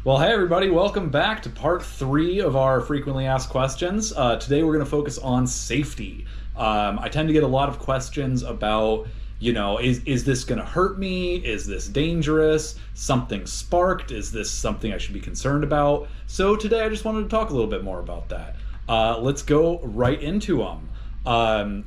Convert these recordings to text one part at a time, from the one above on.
Well, hey everybody, welcome back to part 3 of our frequently asked questions. Today we're going to focus on safety. I tend to get a lot of questions about, is this going to hurt me? Is this dangerous? Something sparked? Is this something I should be concerned about? So today I just wanted to talk a little bit more about that. Let's go right into them.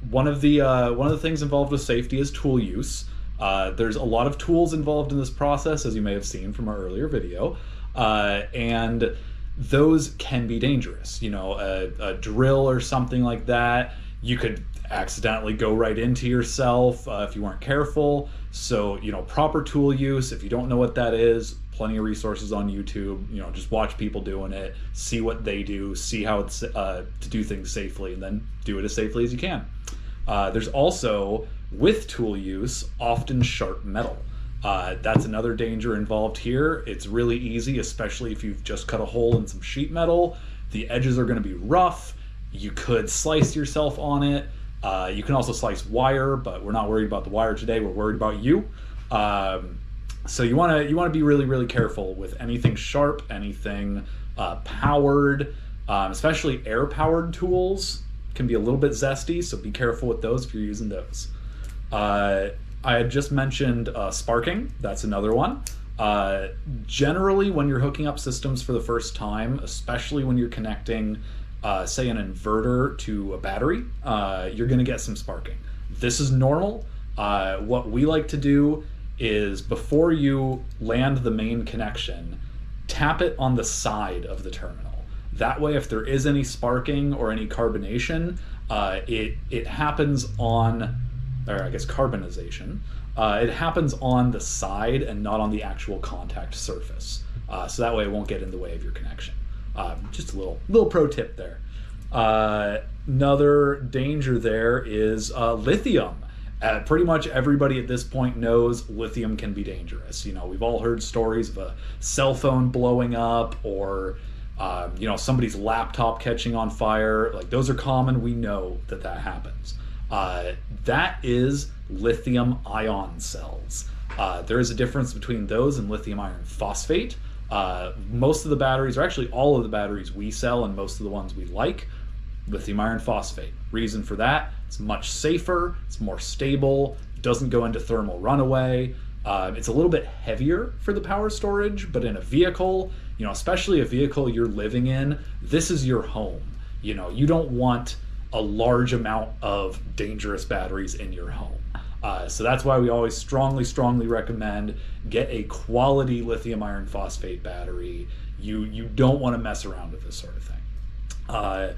One of the things involved with safety is tool use. There's a lot of tools involved in this process, as you may have seen from our earlier video. And those can be dangerous. A drill or something like that, you could accidentally go right into yourself if you weren't careful. So, proper tool use, if you don't know what that is, plenty of resources on YouTube. Just watch people doing it, see what they do, see how it's to do things safely, and then do it as safely as you can. There's also, with tool use, often sharp metal. That's another danger involved here. It's really easy, especially if you've just cut a hole in some sheet metal. The edges are going to be rough. You could slice yourself on it. You can also slice wire, but we're not worried about the wire today. We're worried about you. So you want to be really, really careful with anything sharp, anything powered, especially air-powered tools can be a little bit zesty, so be careful with those if you're using those. I had just mentioned sparking. That's another one. Generally, when you're hooking up systems for the first time, especially when you're connecting, say, an inverter to a battery, you're going to get some sparking. This is normal. What we like to do is, before you land the main connection, tap it on the side of the terminal. That way, if there is any sparking or any carbonation, it happens on, or I guess carbonization, it happens on the side and not on the actual contact surface. So that way it won't get in the way of your connection. Just a little pro tip there. Another danger there is lithium. Pretty much everybody at this point knows lithium can be dangerous. We've all heard stories of a cell phone blowing up, or somebody's laptop catching on fire. Like, those are common. We know that happens. That is lithium ion cells. There is a difference between those and lithium iron phosphate. Most of the batteries, or actually all of the batteries we sell and most of the ones we like, lithium iron phosphate. Reason for that, it's much safer, it's more stable, doesn't go into thermal runaway. It's a little bit heavier for the power storage, but in a vehicle, especially a vehicle you're living in, this is your home. You don't want a large amount of dangerous batteries in your home. So that's why we always strongly recommend get a quality lithium iron phosphate battery. You don't want to mess around with this sort of thing.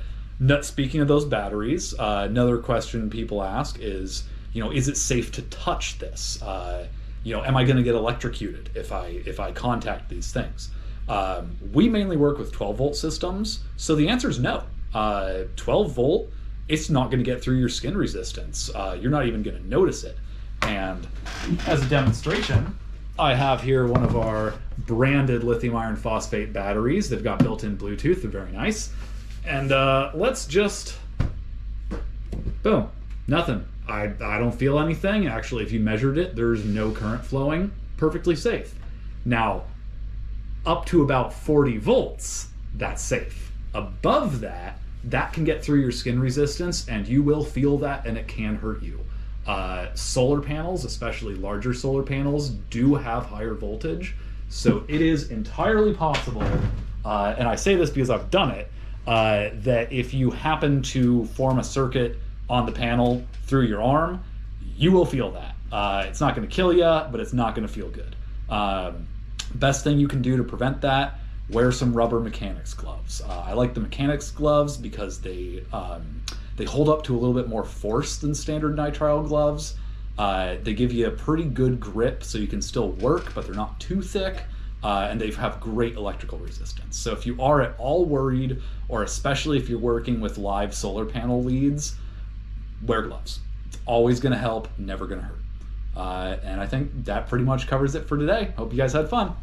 Speaking of those batteries, another question people ask is it safe to touch this? Am I going to get electrocuted if I contact these things? We mainly work with 12 volt systems, so the answer is no. 12 volt, it's not going to get through your skin resistance. You're not even going to notice it. And as a demonstration, I have here one of our branded lithium iron phosphate batteries. They've got built-in Bluetooth. They're very nice. And let's just, boom, nothing. I don't feel anything. Actually, if you measured it, there's no current flowing. Perfectly safe. Now, up to about 40 volts, that's safe. Above that can get through your skin resistance, and you will feel that, and it can hurt you. Solar panels, especially larger solar panels, do have higher voltage, so it is entirely possible, and I say this because I've done it, that if you happen to form a circuit on the panel through your arm, you will feel that. It's not going to kill you, but it's not going to feel good. Best thing you can do to prevent that, wear some rubber mechanics gloves. I like the mechanics gloves because they hold up to a little bit more force than standard nitrile gloves. They give you a pretty good grip so you can still work, but they're not too thick, and they have great electrical resistance. So if you are at all worried, or especially if you're working with live solar panel leads, wear gloves. It's always going to help, never going to hurt. And I think that pretty much covers it for today. Hope you guys had fun.